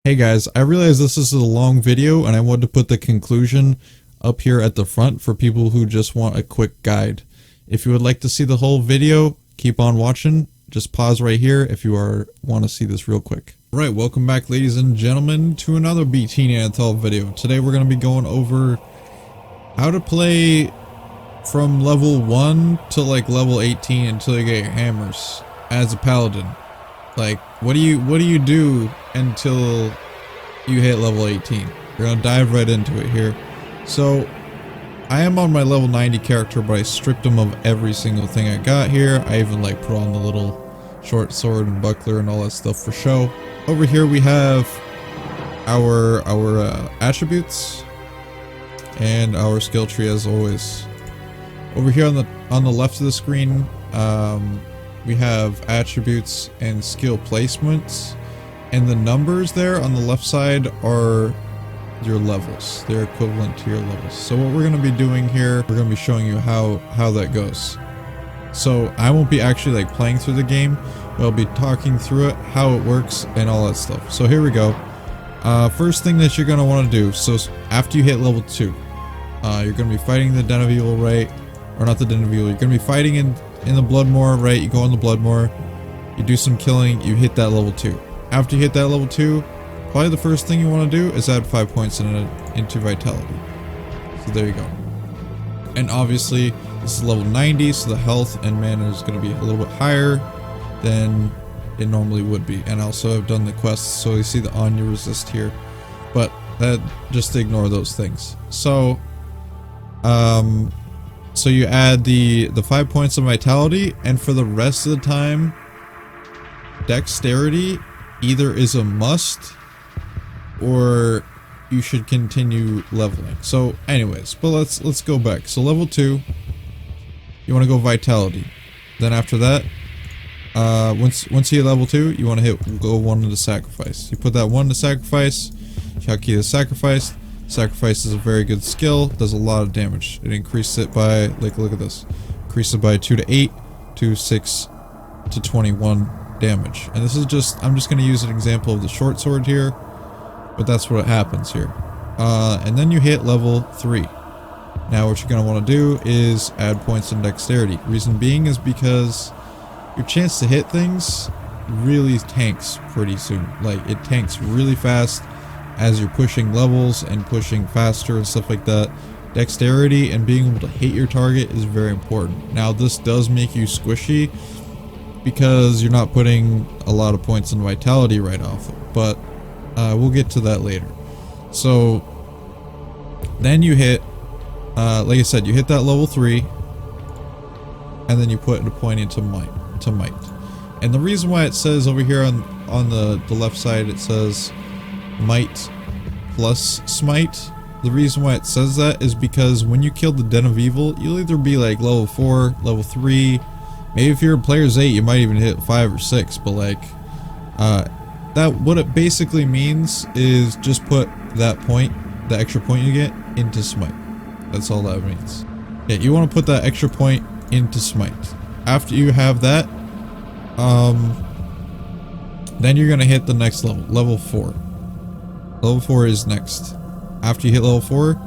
Hey guys, I realize this is a long video and I wanted to put the conclusion up here at the front for people who just want a quick guide. If you would like to see the whole video, keep on watching. Just pause right here if you want to see this real quick. Alright, welcome back ladies and gentlemen to another BT Neanderthal video. Today we're going to be going over how to play from level 1 to like level 18 until you get your hammers as a paladin. Like, what do you do until you hit level 18? We're gonna dive right into it here. So, I am on my level 90 character, but I stripped him of every single thing I got here. I even like put on the little short sword and buckler and all that stuff for show. Over here we have our attributes and our skill tree as always. Over here on the left of the screen, we have attributes and skill placements, and the numbers there on the left side are your levels. They're equivalent to your levels. So what we're going to be doing here, we're going to be showing you how that goes. So I won't be actually like playing through the game, but I'll be talking through it, how it works, and all that stuff. So here we go. First thing that you're going to want to do, so after you hit level 2, you're going to be fighting the Den of Evil, right? Or not the Den of Evil, you're going to be fighting in the Bloodmoor, right? You go on the Bloodmoor, you do some killing, you hit that level 2. After you hit that level 2, probably the first thing you want to do is add 5 points into Vitality. So there you go. And obviously, this is level 90, so the health and mana is going to be a little bit higher than it normally would be. And also, I've done the quests, so you see the on your resist here. But just ignore those things. So you add the 5 points of Vitality, and for the rest of the time, Dexterity either is a must, or you should continue leveling. So anyways, but let's go back. So level 2, you want to go Vitality. Then after that, once you hit level 2, you want to go 1 into Sacrifice. You put that 1 into Sacrifice, Hotkey the Sacrifice. Sacrifice is a very good skill, does a lot of damage. It increases it by, like, look at this. Increases it by 2 to 8, to 6 to 21 damage. And this is I'm just going to use an example of the short sword here, but that's what happens here. And then you hit level 3. Now what you're going to want to do is add points in Dexterity. Reason being is because your chance to hit things really tanks pretty soon. Like, it tanks really fast as you're pushing levels and pushing faster and stuff like that. Dexterity and being able to hit your target is very important. Now this does make you squishy because you're not putting a lot of points in Vitality right off, but we'll get to that later. So then you hit, like I said, you hit that level 3, and then you put a point into might. And the reason why it says over here on the left side, it says might plus smite. The reason why it says that is because when you kill the Den of Evil, you'll either be like level 4, level 3, maybe if you're a player's 8, you might even hit 5 or 6, but like, what it basically means is just put that point, the extra point you get, into smite. That's all that means. Yeah, you want to put that extra point into smite. After you have that, then you're going to hit the next level, level 4. Level 4 is next. After you hit level 4,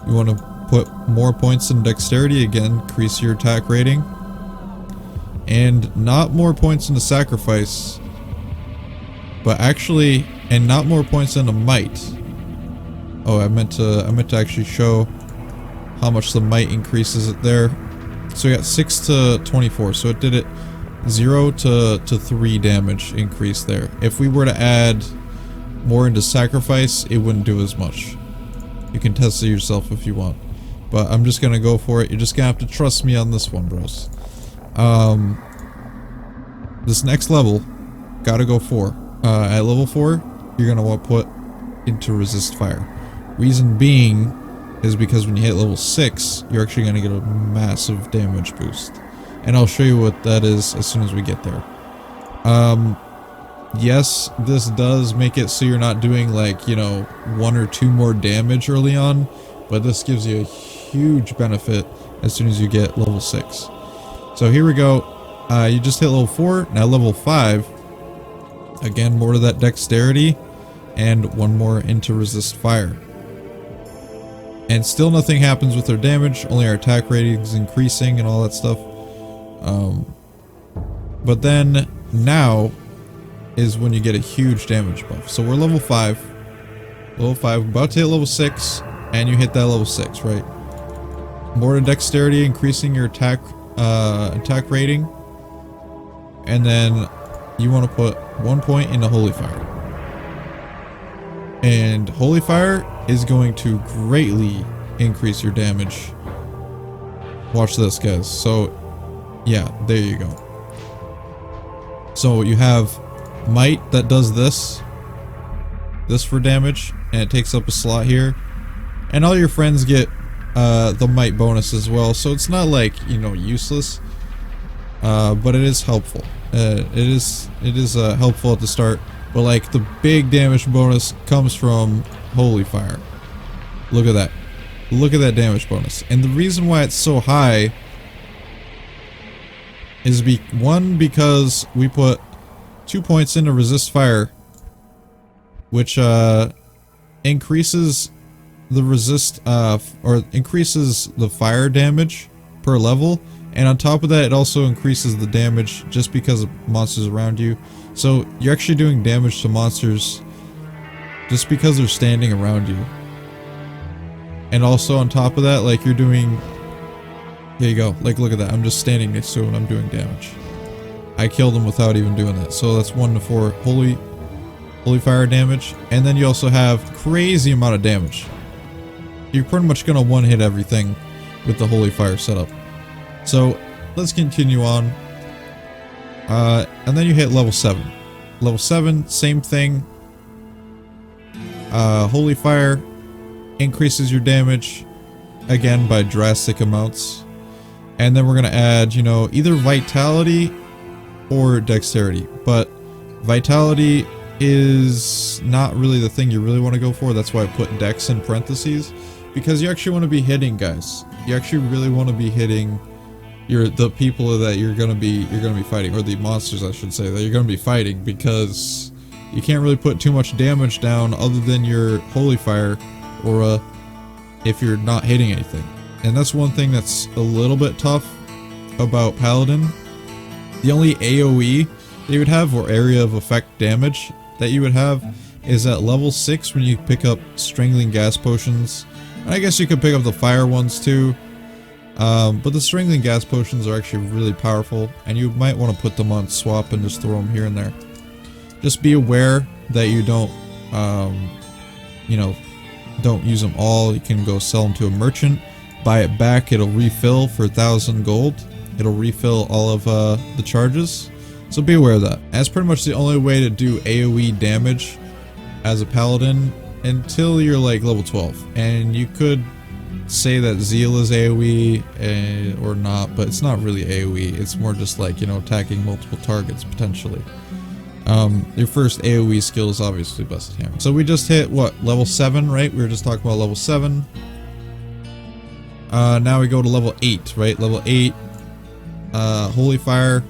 you want to put more points in Dexterity, again, increase your attack rating. And not more points into Sacrifice, but actually, and not more points into Might. Oh, I meant to actually show how much the Might increases it there. So we got 6 to 24, so it did it 0 to 3 damage increase there. If we were to add more into Sacrifice, it wouldn't do as much. You can test it yourself if you want, but I'm just gonna go for it. You're just gonna have to trust me on this one, bros. This next level, gotta go 4. At level 4, you're gonna want to put into Resist Fire. Reason being is because when you hit level 6, you're actually gonna get a massive damage boost, and I'll show you what that is as soon as we get there. Yes, this does make it so you're not doing like, you know, 1 or 2 more damage early on, but this gives you a huge benefit as soon as you get level 6. So here we go. You just hit level 4, now level 5. Again, more to that Dexterity. and 1 more into resist fire. And still nothing happens with our damage, only our attack rating is increasing and all that stuff. But then now is when you get a huge damage buff. So we're level 5. Level 5, about to hit level 6, and you hit that level 6, right? More to dexterity, increasing your attack rating. And then you want to put 1 point into Holy Fire. And Holy Fire is going to greatly increase your damage. Watch this, guys. So, yeah, there you go. So you have Might that does this for damage, and it takes up a slot here. And all your friends get the Might bonus as well, so it's not like, you know, useless. But it is helpful. It is helpful at the start. But like the big damage bonus comes from Holy Fire. Look at that. Look at that damage bonus. And the reason why it's so high is because we put 2 points into resist fire, which increases the resist or increases the fire damage per level, and on top of that it also increases the damage just because of monsters around you. So you're actually doing damage to monsters just because they're standing around you. And also on top of that, like you're doing, there you go, like look at that, I'm just standing next to him and I'm doing damage. I killed him without even doing that. So that's 1 to 4 holy fire damage, and then you also have crazy amount of damage. You're pretty much gonna one hit everything with the holy fire setup. So let's continue on. And then you hit level 7. Level 7, same thing. Holy Fire increases your damage again by drastic amounts. And then we're gonna add, you know, either Vitality or Dexterity. But Vitality is not really the thing you really want to go for. That's why I put Dex in parentheses, because you actually want to be hitting, guys. You actually really want to be hitting the people that you're gonna be fighting, or the monsters I should say, that you're gonna be fighting, because you can't really put too much damage down other than your Holy Fire aura if you're not hitting anything. And that's one thing that's a little bit tough about Paladin. The only AoE that you would have, or area of effect damage that you would have, is at level 6 when you pick up Strangling Gas Potions. And I guess you could pick up the fire ones too. But the Strangling Gas Potions are actually really powerful, and you might want to put them on swap and just throw them here and there. Just be aware that you don't, you know, don't use them all. You can go sell them to a merchant, buy it back, it'll refill for 1,000 gold. It'll refill all of the charges. So be aware of that. That's pretty much the only way to do AoE damage as a paladin until you're like level 12. And you could say that zeal is AoE or not, but it's not really AoE. It's more just like, you know, attacking multiple targets potentially. Your first AoE skill is obviously Blessed Hammer. So we just hit what, level 7, right? We were just talking about level 7. Now we go to level 8, right? Level 8, Holy Fire.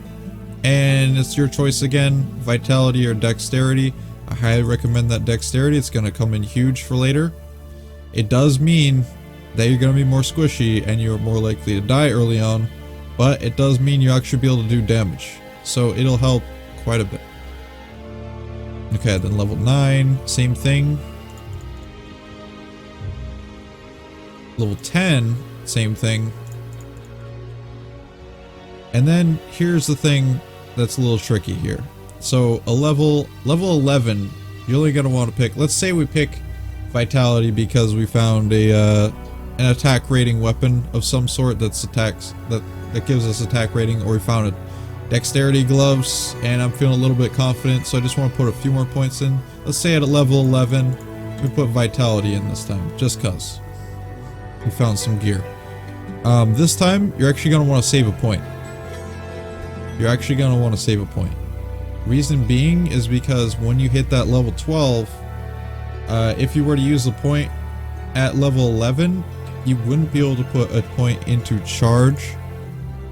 And it's your choice again, Vitality or Dexterity. I highly recommend that Dexterity. It's going to come in huge for later. It does mean that you're going to be more squishy and you're more likely to die early on, but it does mean you actually be able to do damage. So it'll help quite a bit. Okay, then level 9, same thing. Level 10, same thing. And then here's the thing that's a little tricky here. So a level 11, you're only gonna want to pick. Let's say we pick Vitality because we found an attack rating weapon of some sort that gives us attack rating, or we found a Dexterity gloves, and I'm feeling a little bit confident, so I just want to put a few more points in. Let's say at level 11, we put Vitality in this time, just cause we found some gear. This time, you're actually gonna want to save a point. You're actually going to want to save a point. Reason being is because when you hit that level 12, if you were to use the point at level 11, you wouldn't be able to put a point into Charge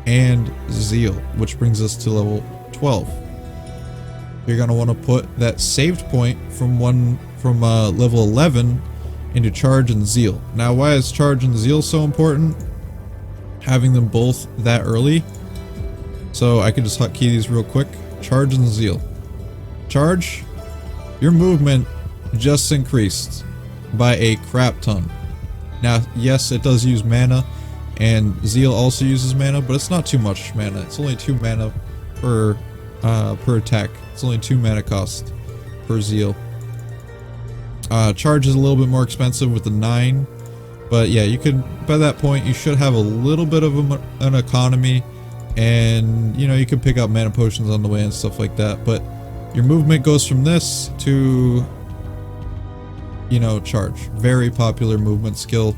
and Zeal, which brings us to level 12. You're going to want to put that saved point from from level 11 into charge and zeal. Now, why is charge and zeal so important? Having them both that early. So I could just hotkey these real quick. Charge and zeal. Charge, your movement just increased by a crap ton. Now, yes, it does use mana, and zeal also uses mana, but it's not too much mana. It's only 2 mana per attack. It's only 2 mana cost per zeal. Charge is a little bit more expensive with the 9, but yeah, you could, by that point, you should have a little bit of an economy, and you know, you could pick up mana potions on the way and stuff like that. But your movement goes from this to, you know, charge. Very popular movement skill.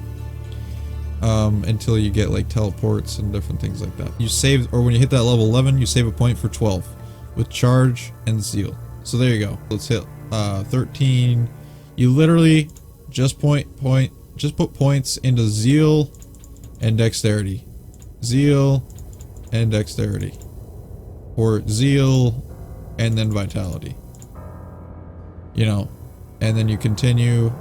Until you get like teleports and different things like that. You save, or when you hit that level 11, you save a point for 12 with charge and zeal. So there you go. Let's hit 13. You literally just put points into zeal and dexterity. Zeal and dexterity. Or zeal and then vitality. You know, and then you continue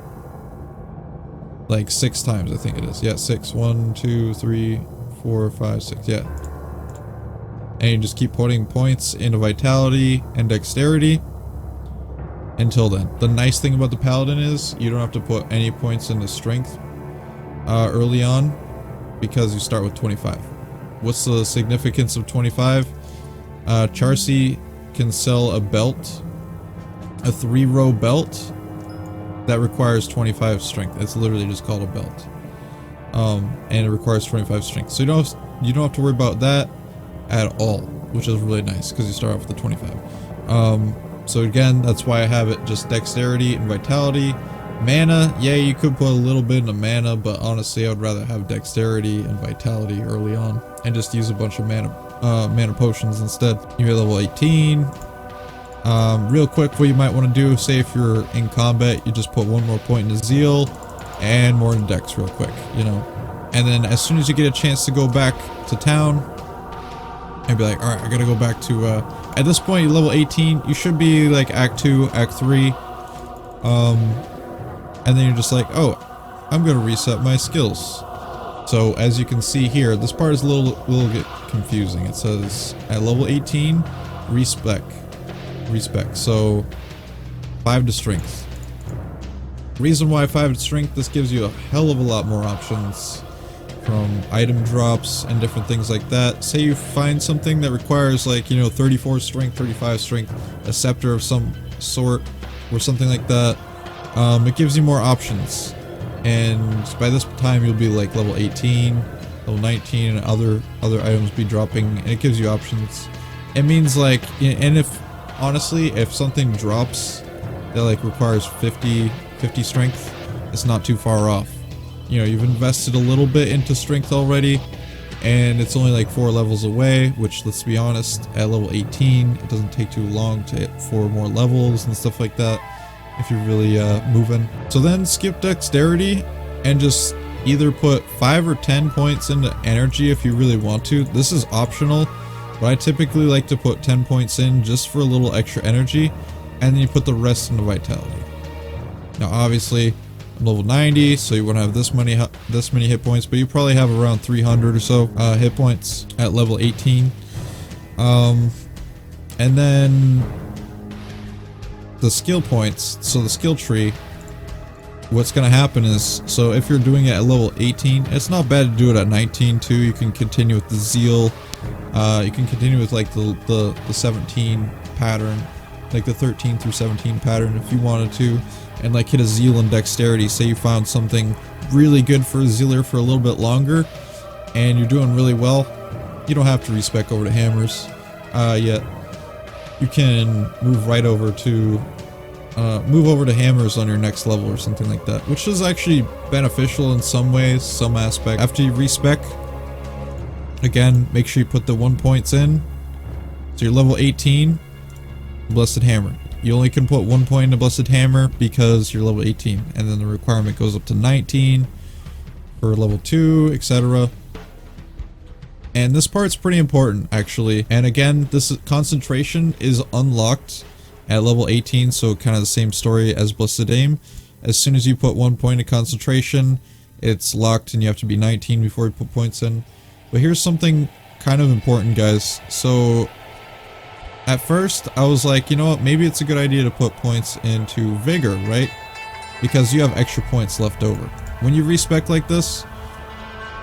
like 6 times, I think it is. Yeah, 6. 1, 2, 3, 4, 5, 6. Yeah. And you just keep putting points into vitality and dexterity until then. The nice thing about the Paladin is you don't have to put any points into strength early on because you start with 25. What's the significance of 25? Charcy can sell a belt, a 3-row belt that requires 25 strength. It's literally just called a belt. And it requires 25 strength. So you don't have to worry about that at all, which is really nice because you start off with the 25. So again, that's why I have it just dexterity and vitality. Mana, yeah, you could put a little bit into mana, but honestly, I would rather have dexterity and vitality early on and just use a bunch of mana potions instead. You're level 18. Real quick, what you might want to do, say if you're in combat, you just put 1 more point into zeal and more in dex real quick, you know. And then as soon as you get a chance to go back to town, and be like, alright, I gotta go back to, at this point, you're level 18, you should be like Act 2, Act 3, and then you're just like, oh, I'm gonna reset my skills. So as you can see here, this part is a little bit confusing. It says at level 18, Respec, so 5 to strength. Reason why 5 to strength, this gives you a hell of a lot more options from item drops and different things like that. Say you find something that requires like, you know, 34 strength, 35 strength, a scepter of some sort or something like that. It gives you more options, and by this time you'll be like level 18, level 19, and other items be dropping, and it gives you options. It means like, and if honestly, if something drops that like requires 50 strength, it's not too far off. You know, you've invested a little bit into strength already, and it's only like 4 levels away, which, let's be honest, at level 18, it doesn't take too long to hit 4 more levels and stuff like that, if you're really moving. So then skip dexterity and just either put 5 or 10 points into energy if you really want to. This is optional, but I typically like to put 10 points in just for a little extra energy, and then you put the rest into vitality. Now obviously I'm level 90, so you wouldn't have this many hit points, but you probably have around 300 or so hit points at level 18. And then the skill points, so the skill tree, what's going to happen is, so if you're doing it at level 18, it's not bad to do it at 19 too. You can continue with the zeal, you can continue with like the 17 pattern, like the 13 through 17 pattern if you wanted to, and like hit a zeal and dexterity. Say you found something really good for a zealer for a little bit longer and you're doing really well, you don't have to respec over to hammers yet. You can move right over to hammers on your next level or something like that, which is actually beneficial in some ways, some aspect. After you respec, again, make sure you put the 1 points in. So you're level 18, Blessed Hammer. You only can put 1 point into Blessed Hammer because you're level 18, and then the requirement goes up to 19 for level 2, etc. And this part's pretty important, actually. And again, this concentration is unlocked at level 18, so kind of the same story as Blessed Aim. As soon as you put 1 point of concentration, it's locked and you have to be 19 before you put points in. But here's something kind of important, guys. So at first I was like, you know what, maybe it's a good idea to put points into Vigor, right? Because you have extra points left over. When you respec like this,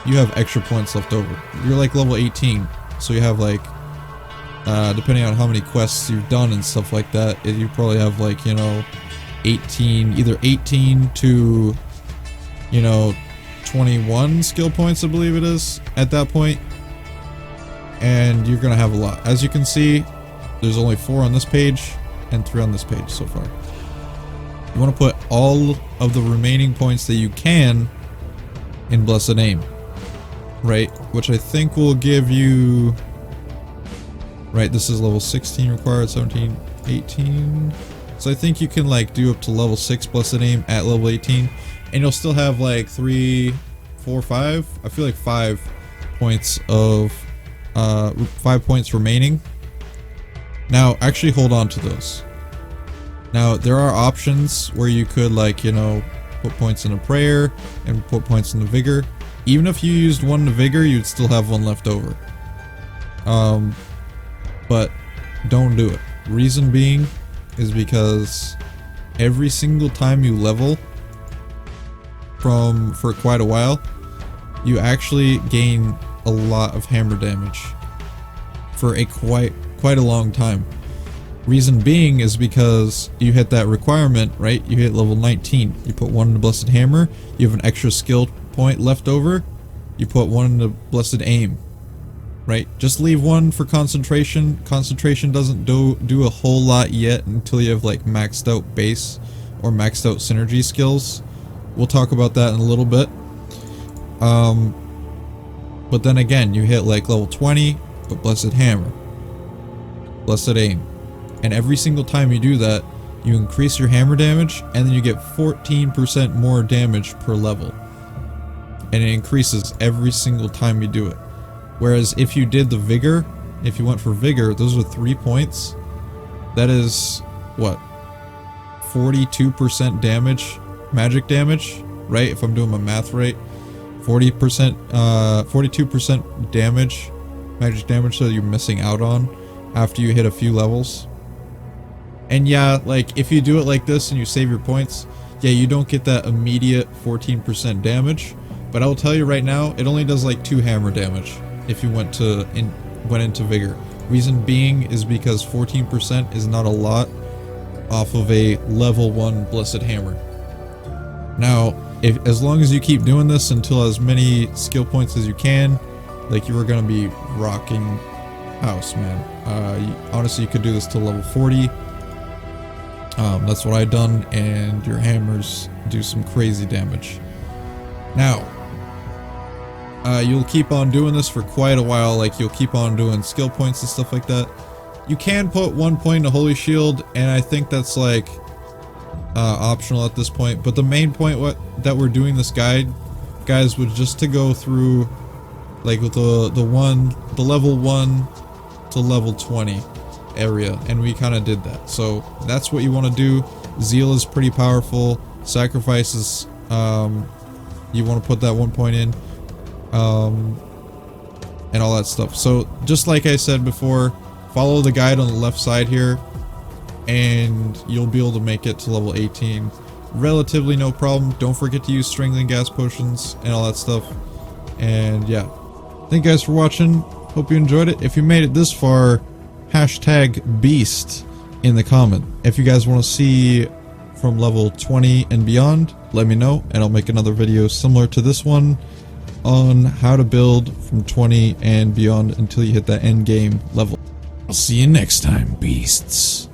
you have extra points left over. You're like level 18, so you have like, depending on how many quests you've done and stuff like that, you probably have like, you know, 18, either 18 to, you know, 21 skill points, I believe it is, at that point. And you're gonna have a lot. As you can see, there's only 4 on this page and 3 on this page so far. You want to put all of the remaining points that you can in Blessed Aim, right? Which I think will give you, right, this is level 16 required, 17, 18. So I think you can like do up to level 6 Blessed Aim at level 18, and you'll still have like 3, 4, 5. I feel like 5 points of 5 points remaining. Now, actually hold on to those. Now, there are options where you could, like, you know, put points in a prayer and put points in the vigor. Even if you used 1 in the vigor, you'd still have 1 left over. But don't do it. Reason being is because every single time you level for quite a while, you actually gain a lot of hammer damage for a quite a long time. Reason being is because you hit that requirement, right? You hit level 19, you put 1 in the Blessed Hammer, you have an extra skill point left over, you put 1 in the Blessed Aim, right? Just leave 1 for concentration. Concentration doesn't do a whole lot yet until you have like maxed out base or maxed out synergy skills. We'll talk about that in a little bit. But then again, you hit like level 20, put Blessed Hammer, Blessed Aim. And every single time you do that, you increase your hammer damage, and then you get 14% more damage per level. And it increases every single time you do it. Whereas if you did the Vigor, if you went for Vigor, those are 3 points. That is, what? 42% damage, magic damage, right? If I'm doing my math right. 42% damage, magic damage that you're missing out on after you hit a few levels. And yeah, like, if you do it like this and you save your points, yeah, you don't get that immediate 14% damage. But I will tell you right now, it only does like 2 hammer damage if you went into Vigor. Reason being is because 14% is not a lot off of a level 1 Blessed Hammer. Now, as long as you keep doing this until as many skill points as you can, like, you are gonna be rocking house, man. Honestly, you could do this to level 40. That's what I've done, and your hammers do some crazy damage. Now, you'll keep on doing this for quite a while. Like, you'll keep on doing skill points and stuff like that. You can put 1 point in a Holy Shield, and I think that's like optional at this point. But the main point that we're doing this guide, guys, was just to go through like with the level 1 to level 20 area, and we kind of did that. So that's what you want to do. Zeal is pretty powerful. Sacrifices, you want to put that 1 point in, and all that stuff. So just like I said before, follow the guide on the left side here, and you'll be able to make it to level 18 relatively no problem. Don't forget to use strangling gas potions and all that stuff. And yeah, thank you guys for watching. Hope you enjoyed it. If you made it this far, hashtag beast in the comment. If you guys want to see from level 20 and beyond, let me know, and I'll make another video similar to this one on how to build from 20 and beyond until you hit that end game level. I'll see you next time, beasts.